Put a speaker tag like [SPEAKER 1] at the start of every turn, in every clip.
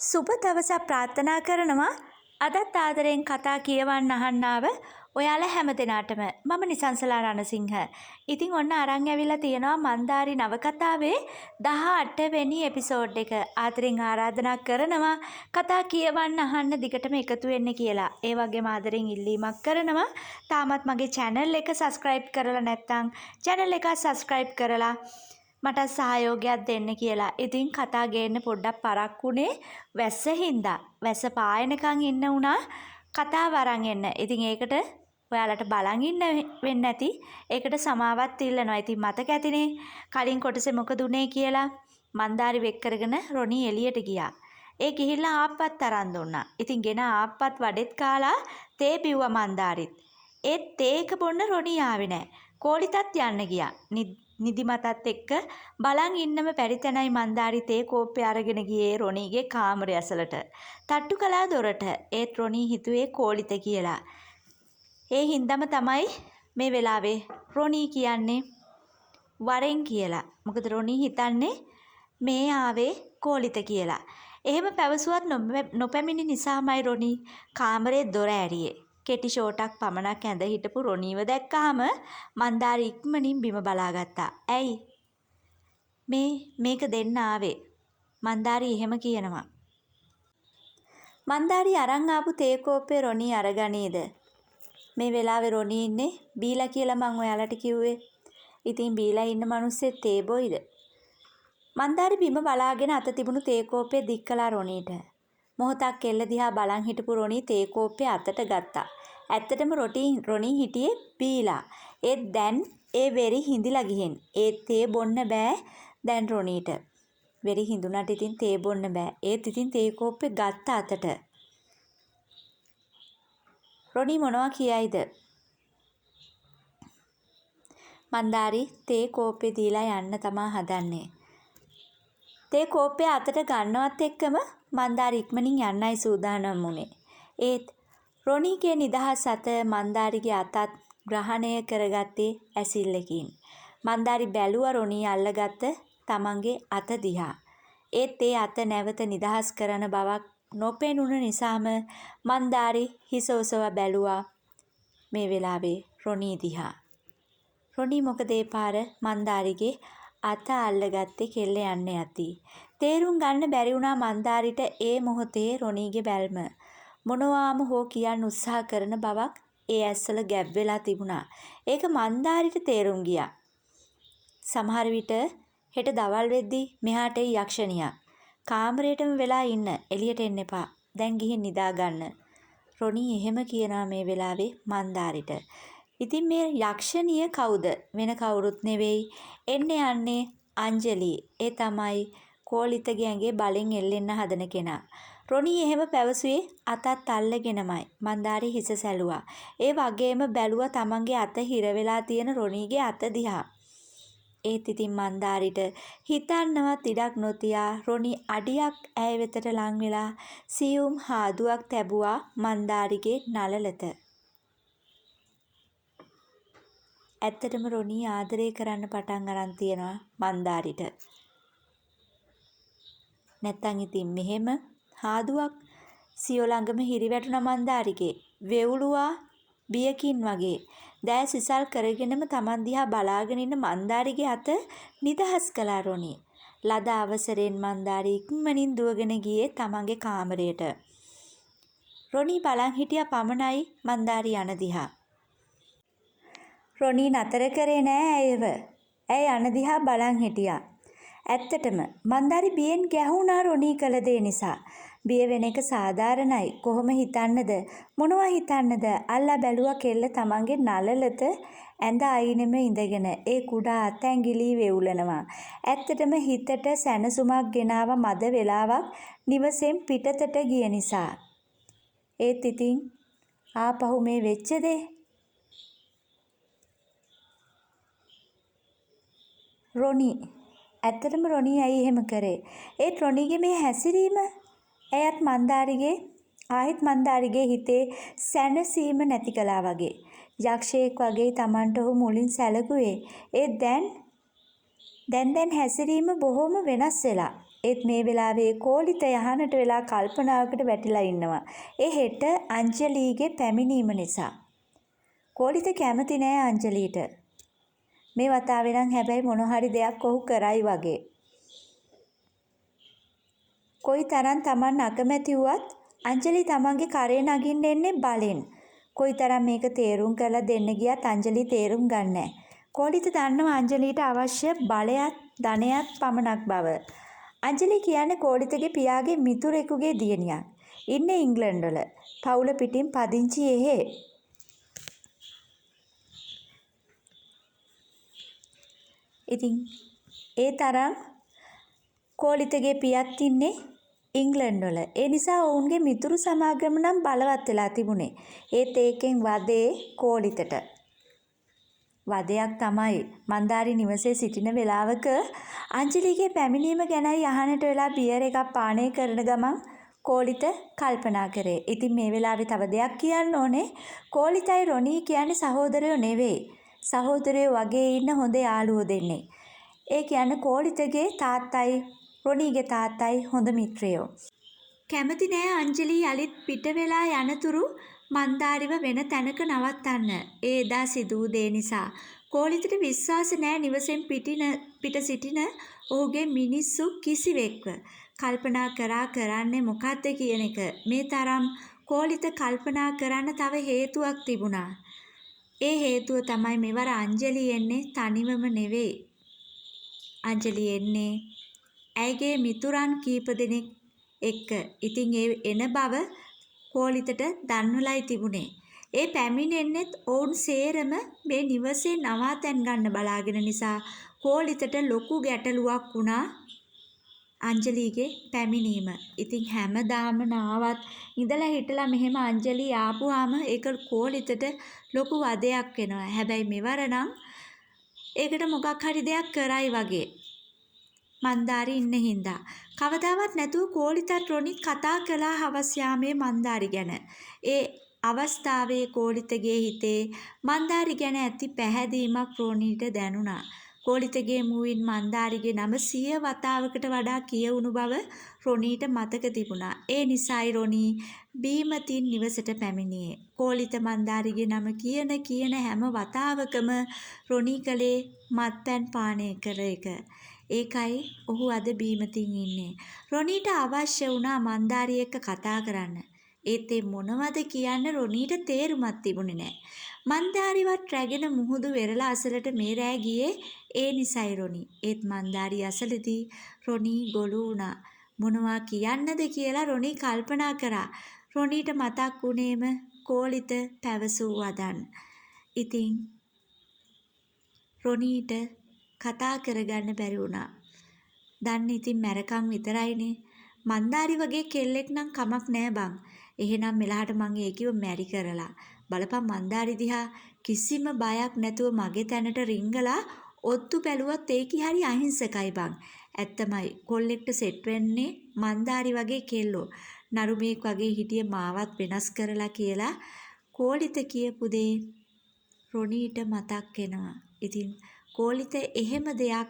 [SPEAKER 1] සුබ දවසක් ප්‍රාර්ථනා කරනවා. අදත් ආදරෙන් කතා කියවන්න අහන්නාව ඔයාලා හැමදෙනාටම මම නිසංසලා රණසිංහ. ඉතින් ඔන්න අරන් ඇවිල්ලා තියෙනවා මන්දාරි නවකතාවේ 18 වෙනි එපිසෝඩ් එක. ආදරෙන් ආරාධනා කරනවා කතා කියවන්න අහන්න දිගටම එකතු වෙන්න කියලා. ඒ වගේම ආදරෙන් ඉල්ලීමක් කරනවා තාමත් මගේ channel එක subscribe කරලා නැත්නම් channel එක subscribe කරලා මට සහයෝගයක් දෙන්න කියලා. ඉතින් කතා ගේන්න පොඩ්ඩක් පරක්කුනේ වැස්ස හින්දා. වැස්ස පායනකන් ඉන්න උනා කතාව අරන් එන්න. ඉතින් ඒකට ඔයාලට බලන් ඉන්න වෙන්නේ නැති. ඒකට සමාවත් ඉල්ලනවා. ඉතින් මතක ඇතිනේ කලින් කොටසේ මොකද උනේ කියලා. මන්දාරි වෙක් කරගෙන රොනි එළියට ගියා. ඒ ගිහිල්ලා ආප්පත් අරන් දුන්නා. ඉතින් ගෙන ආප්පත් වඩෙත් කාලා තේ බිව්වා මන්දාරිත්. ඒ තේක බොන්න රොනි ආවේ නැහැ. කෝලිතත් යන්න ගියා. නිදිමතත් එක්ක බලන් ඉන්නම බැරි තැනයි මන්දාරි තේ කෝප්පේ අරගෙන ගියේ රොනීගේ කාමරය ඇසලට. තට්ටු කළා දොරට. ඒත් රොනී හිතුවේ කෝලිත කියලා. ඒ හින්දාම තමයි මේ වෙලාවේ රොනී කියන්නේ වරෙන් කියලා. මොකද රොනී හිතන්නේ මේ ආවේ කෝලිත කියලා. එහෙම පැවසුවත් නොපැමිණි නිසාමයි රොනී කාමරේ දොර ඇරියේ. කෙටි ෂෝටක් පමණක් ඇඳ හිටපු රොනීව දැක්කාම මන්දාරි ඉක්මනින් බිම බලාගත්තා. ඇයි මේක දෙන්න ආවේ? මන්දාරි එහෙම කියනවා. මන්දාරි අරන් ආපු තේ කෝප්පේ රොනී අරගනීද? මේ වෙලාවේ රොනී ඉන්නේ බීලා කියලා මං ඔයාලට කිව්වේ. ඉතින් බීලා ඉන්න මිනිස්සෙ තේ බොයිද? මන්දාරි බිම බලාගෙන අත තිබුණු තේ කෝප්පේ දික් කළා රොනීට. මොහොතක් කෙල්ල දිහා බලන් හිටපු රොනී තේ කෝප්පේ අතට ගත්තා. ඇත්තටම රොනී හිටියේ බීලා. ඒත් දැන් ඒ වෙරි හිඳිලා ගිහින්. ඒ තේ බොන්න බෑ දැන් රොනීට. වෙරි හිඳුනට ඉතින් තේ බොන්න බෑ. ඒත් ඉතින් තේ කෝප්පේ ගත්ත අතට. රොනී මොනවා කියයිද? මන්දාරි තේ කෝප්පේ දීලා යන්න තමා හදන්නේ. තේ කෝප්පේ අතට ගන්නවත් එක්කම මන්දාරි ඉක්මනින් යන්නයි සූදානම් වුණේ. ඒත් රොනීගේ නිදහස් අත මන්දාරිගේ අතත් ග්‍රහණය කරගත්තේ ඇසිල්ලකින්. මන්දාරි බැලුවා රොනී අල්ලගත්ත තමන්ගේ අත දිහා. ඒත් ඒ අත නැවත නිදහස් කරන බවක් නොපෙනුන නිසාම මන්දාරි හිස ඔසවා බැලුවා මේ වෙලාවේ රොනී දිහා. රොනී මොකද ඒ පාර මන්දාරිගේ අත අල්ලගත්තේ කෙල්ල යන්න යති. තේරුම් ගන්න බැරි වුණා මන්දාරිට ඒ මොහොතේ රොනීගේ බැල්ම. මොනවාම හෝ කියන්න උත්සාහ කරන බවක් ඒ ඇස්වල ගැබ් වෙලා තිබුණා. ඒක මන්දාරිට තේරුම් ගියා. සමහර විට හෙට දවල් වෙද්දී මෙහාට යක්ෂණියක්. කාමරේටම වෙලා ඉන්න. එළියට එන්න එපා. දැන් ගිහින් නිදා ගන්න. රොනී එහෙම කියනවා මේ වෙලාවේ මන්දාරිට. ඉතින් මේ යක්ෂණිය කවුද? වෙන කවුරුත් නෙවෙයි. එන්නේ යන්නේ අංජලි. ඒ තමයි කෝලිතගේ ඇඟේ බලෙන් එල්ලෙන්න හදන කෙනා. රොනී එහෙම පැවසුවේ අතත් අල්ලගෙනමයි. මන්දාරි හිස සැලුවා. ඒ වගේම බැලුවා තමන්ගේ අත හිර වෙලා තියෙන රොනීගේ අත දිහා. ඒත් ඉතින් මන්දාරිට හිතන්නවත් ඉඩක් නොතියා රොනී අඩියක් ඇය වෙතට ලං වෙලා සියුම් හාදුවක් තැබුවා මන්දාරිගේ නළලත. ඇත්තටම රොනී ආදරය කරන්න පටන් අරන් තියෙනවා මන්දාරිට. නැත්තම් ඉතින් මෙහෙම හාදුවක් සියෝ ළඟම හිරිවැටුණ මන්දාරිගේ වෙවුලුවා බියකින් වගේ දැය සිසල් කරගෙනම තමන් දිහා බලාගෙන ඉන්න මන්දාරිගේ අත නිදහස් කළා රොනී. ලද අවසරෙන් මන්දාරි ඉක්මනින් දුවගෙන ගියේ තමන්ගේ කාමරයට. රොනී බලන් හිටියා පමණයි මන්දාරි යන දිහා. රොනී නතර කරේ නෑ ඇයව. ඇය යන දිහා බලන් හිටියා. ඇත්තටම මන්දාරි බියෙන් ගැහුණා රොනී කළ දේ නිසා. බිය වෙන එක සාධාරණයි. කොහොම හිතන්නද? මොනවා හිතන්නද? අල්ලා බැලුවා කෙල්ල තමන්ගේ නළලත ඇඳ අයිනෙම ඉඳගෙන ඒ කුඩා අතැඟිලි වෙවුලනවා. ඇත්තටම හිතට සැනසුමක් ගෙනාව මද වෙලාවක් නිවසෙන් පිටතට ගිය නිසා. ඒත් ඉතින් ආපහු මේ වෙච්ච දේ රොනී ඇත්තටම රොනී ඇයි එහෙම කරේ? ඒත් රොනීගේ මේ හැසිරීම ඇයත් මන්දාරිගේ හිතේ සැනසීම නැති කළා වගේ. යක්ෂයෙක් වගේ Tamanට ඔහු මුලින් සැලකුවේ. ඒත් දැන් හැසිරීම බොහොම වෙනස් වෙලා. ඒත් මේ වෙලාවේ කෝලිත යහනට වෙලා කල්පනාවකට වැටිලා ඉන්නවා. ඒ හෙට අංජලිගේ පැමිණීම නිසා. කෝලිත කැමති නෑ අංජලිට. මේ වතාවේ නම් හැබැයි මොන හරි දෙයක් ඔහු කරයි වගේ. කොයි තරම් Taman අකමැති වුවත් අංජලි Tamanගේ කරේ නගින්න එන්නේ බලෙන්. කොයි තරම් මේක තේරුම් කරලා දෙන්න ගියත් අංජලි තේරුම් ගන්නෑ. කෝලිත දන්නවා අංජලිට අවශ්‍ය බලයත් ධනයත් පමණක් බව. අංජලි කියන්නේ කෝලිතගේ පියාගේ මිතුරෙකුගේ දියණියක්. ඉන්නේ ඉංග්ලන්ඩ් වල. පවුල පිටින් පදිංචි එහෙ. ඉතින් ඒ තරම් කෝලිතගේ පියත් ඉන්නේ ඉංග්ලන්ඩ් වල. ඒ නිසා ඔවුන්ගේ මිතුරු සමාගම නම් බලවත් වෙලා තිබුණේ. ඒත් ඒකෙන් වදේ කෝලිතට. වදයක් තමයි මන්දාරි නිවසේ සිටින වෙලාවක අංජලිගේ පැමිණීම ගැනයි අහන්නට වෙලා බියර් එකක් පානය කරන ගමන් කෝලිත කල්පනා කරේ. ඉතින් මේ වෙලාවේ තව දෙයක් කියන්න ඕනේ. කෝලිතයි රොනී කියන්නේ සහෝදරයෝ නෙවෙයි. සහෝදරයෝ වගේ ඉන්න හොඳ යාළුවෝ දෙන්නේ. ඒ කියන්නේ කෝලිතගේ තාත්තයි රොනීගේ තාත්තයි හොඳ මිත්‍රයෝ. කැමති නෑ අංජලි යලිත් පිට වෙලා යනතුරු මන්දාරිව වෙන තැනක නවත්තන්න. ඒ එදා සිදු වූ දේ නිසා කෝලිතට විශ්වාස නෑ නිවසෙන් පිට සිටින ඔහුගේ මිනිස්සු කිසිවෙක්ව. කල්පනා කරන්නේ මොකද්ද කියන එක. මේ තරම් කෝලිත කල්පනා කරන්න තව හේතුවක් තිබුණා. ඒ හේතුව තමයි මෙවර අංජලි එන්නේ තනිවම නෙවෙයි. අංජලි එන්නේ ඇයගේ මිතුරන් කීප දෙනෙක් එක්ක. ඉතින් ඒ එන බව කෝලිතට දන්වලයි තිබුණේ. ඒ පැමිණෙන්නෙත් ඔවුන් සේරම මේ නිවසේ නවාතැන් ගන්න බලාගෙන නිසා කෝලිතට ලොකු ගැටලුවක් වුණා අංජලිගේ පැමිණීම. ඉතින් හැමදාම නාවත් ඉඳලා හිටලා මෙහෙම අංජලි ආපුවාම ඒක කෝලිතට ලොකු වදයක් වෙනවා. හැබැයි මෙවර නම් ඒකට මොකක් හරි දෙයක් කරයි වගේ. මන්දාරි ඉන්න හින්දා. කවදාවත් නැතුව කෝලිතත් රොනිත් කතා කළා හවස් යාමේ මන්දාරි ගැන. ඒ අවස්ථාවේ කෝලිතගේ හිතේ මන්දාරි ගැන ඇති පැහැදීමක් රොනීට දැනුණා. කෝලිතගේ මුවින් මන්දාරිගේ නම 100 වතාවකට වඩා කියවුණු බව රොනීට මතක තිබුණා. ඒ නිසායි රොනී බීමතින් නිවසට පැමිණියේ. කෝලිත මන්දාරිගේ නම කියන හැම වතාවකම රොනී කලේ මත්පැන් පානය කර එක. ඒකයි ඔහු අද බීමතින් ඉන්නේ. රොනීට අවශ්‍ය වුණා මන්දාරි එක්ක කතා කරන්න. ඒත් ඒ මොනවද කියන්න රොනීට තේරුමක් තිබුණේ නැහැ. මන්දාරිවත් රැගෙන මුහුදු වෙරළ අසලට මේ රෑ ගියේ ඒ නිසයි රොනී. ඒත් මන්දාරි අසලදී රොනී ගොළු වුණා. මොනවා කියන්නද කියලා රොනී කල්පනා කරා. රොනීට මතක් වුණේම කෝලිත පැවසූ වදන්. ඉතින් රොනීට කතා කරගන්න බැරි වුණා. දන්නේ ඉතින් මැරකම් විතරයිනේ. මන්දාරි වගේ කෙල්ලෙක් නම් කමක් නෑ බං. එහෙනම් මෙලහට මං ඒකිව මැරි කරලා. බලපන් මන්දාරි දිහා කිසිම බයක් නැතුව මගේ තැනට රිංගලා ඔත්තු බැලුවත් ඒකි හරි අහිංසකයි බං. ඇත්තමයි කොල්ලෙක්ට සෙට් වෙන්නේ මන්දාරි වගේ කෙල්ලෝ. නරුමේක් වගේ හිටිය මාවත් වෙනස් කරලා කියලා කෝලිත කියපු දේ රොනීට මතක් වෙනවා. ඉතින් කෝලිත එහෙම දෙයක්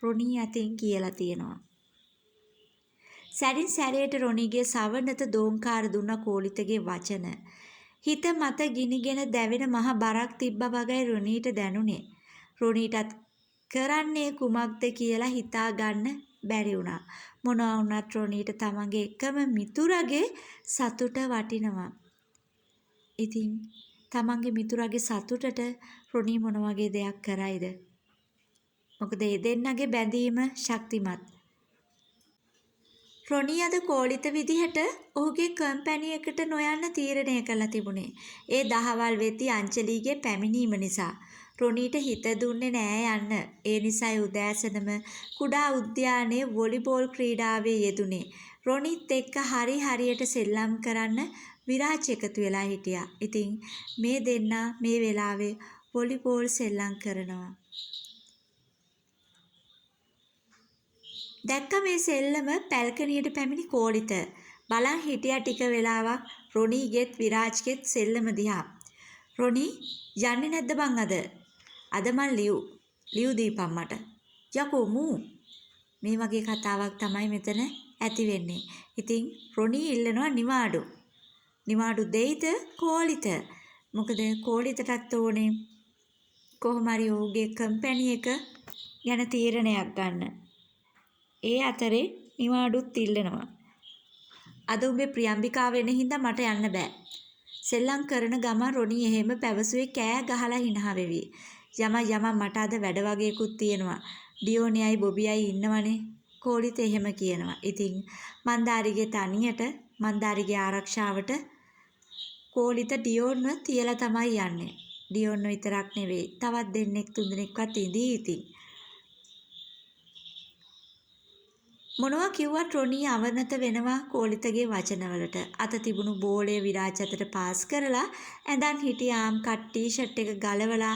[SPEAKER 1] රොනී අතින් කියලා තියෙනවා. සැරින් සැරේට රොනීගේ සවනත දෝංකාර දුන්න කෝලිතගේ වචන. හිත මත ගිනිගෙන දැවෙන මහ බරක් තිබ්බා වගේ රොනීට දැනුනේ. රොනීටත් කරන්නේ කුමක්ද කියලා හිතා ගන්න බැරි වුණා. මොනවා වුණත් රොනීට තමන්ගේ එකම මිතුරගේ සතුට වටිනවා. ඉතින් තමන්ගේ මිතුරගේ සතුටට රොනී මොන වගේ දෙයක් කරයිද? මොකද ඒ දෙන්නගේ බැඳීම ශක්තිමත්. රොනී අද කෝලිත විදිහට ඔහුගේ කම්පැනි එකට නොයන්න තීරණය කළා තිබුණේ. ඒ දහවල් වෙති අංජලිගේ පැමිණීම නිසා. රොනීට හිත දුන්නේ නෑ යන්න. ඒ නිසායි උදෑසනම කුඩා උද්‍යානයේ වොලිබෝල් ක්‍රීඩාවේ යෙදුනේ. රොනීත් එක්ක හරියට සෙල්ලම් කරන්න විරාජ් එකතු වෙලා හිටියා. ඉතින් මේ දෙන්නා මේ වෙලාවේ වොලිබෝල් සෙල්ලම් කරනවා. දැක්ක මේ සෙල්ලම පැල්කනියට පැමිණි කෝලිත. බලන් හිටියා ටික වෙලාවක් රොනීගෙත් විරාජ්ගෙත් සෙල්ලම දිහා. රොනී යන්නේ නැද්ද බං අද? අද මං ලියු දීපන් මට. යකෝ මූ. මේ වගේ කතාවක් තමයි මෙතන ඇති වෙන්නේ. ඉතින් රොනී ඉල්ලනවා නිවාඩු. නිවාඩු දෙයිද කෝලිත? මොකද කෝලිතටත් ඕනේ කොහොම හරි ඔහුගේ කම්පැනි එක ගැන තීරණයක් ගන්න. ඒ අතරේ නිවාඩුත් ඉල්ලනවා. අද උඹේ ප්‍රියම්බිකාව වෙන හින්දා මට යන්න බෑ. සෙල්ලම් කරන ගමන් රොනී එහෙම පැවසුවේ කෑ ගහලා හිනහ වෙවි. යම මට අද වැඩ වගේකුත් තියෙනවා. ඩියෝනියයි බොබියයි ඉන්නවනේ. කෝලිත එහෙම කියනවා. ඉතින් මන්දාරිගේ තනියට මන්දාරිගේ ආරක්ෂාවට කෝලිත ඩියෝන්ව තියලා තමයි යන්නේ. ඩියෝන්ව විතරක් නෙවෙයි තවත් දෙන්නෙක් තුන්දෙනෙක්වත් ඉඳී ඉතින්. මොනවා කිව්වත් රොනී අවනත වෙනවා කෝලිතගේ වචනවලට. අත තිබුණු බෝලය විරාජ් අතට පාස් කරලා ඇඳන් හිටිය ආම් කට් ටී-ෂර්ට් එක ගලවලා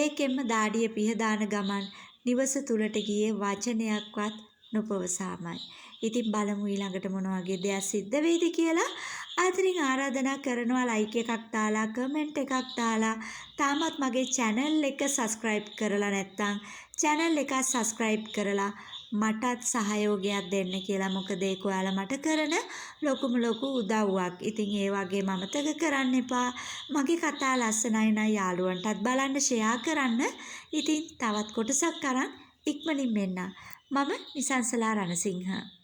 [SPEAKER 1] ඒකෙන්ම දාඩිය පිහදාන ගමන් නිවස තුලට ගියේ වචනයක්වත් නොපවසාමයි. ඉතින් බලමු ඊළඟට මොන වගේ දෙයක් සිද්ධ වෙයිද කියලා. ආදරෙන් ආරාධනා කරනවා ලයික් එකක් දාලා කමෙන්ට් එකක් දාලා තාමත් මගේ channel එක subscribe කරලා නැත්නම් channel එක subscribe කරලා මටත් සහයෝගයක් දෙන්න කියලා. මොකද ඒක ඔයාලා මට කරන ලොකුම ලොකු උදව්වක්. ඉතින් ඒ වගේම අමතක කරන්න එපා. මගේ කතා ලස්සනයි නම් යාළුවන්ටත් බලන්න ෂෙයා කරන්න. ඉතින් තවත් කොටසක් අරන් ඉක්මනින් මෙන්න. මම නිසංසලා රණසිංහ.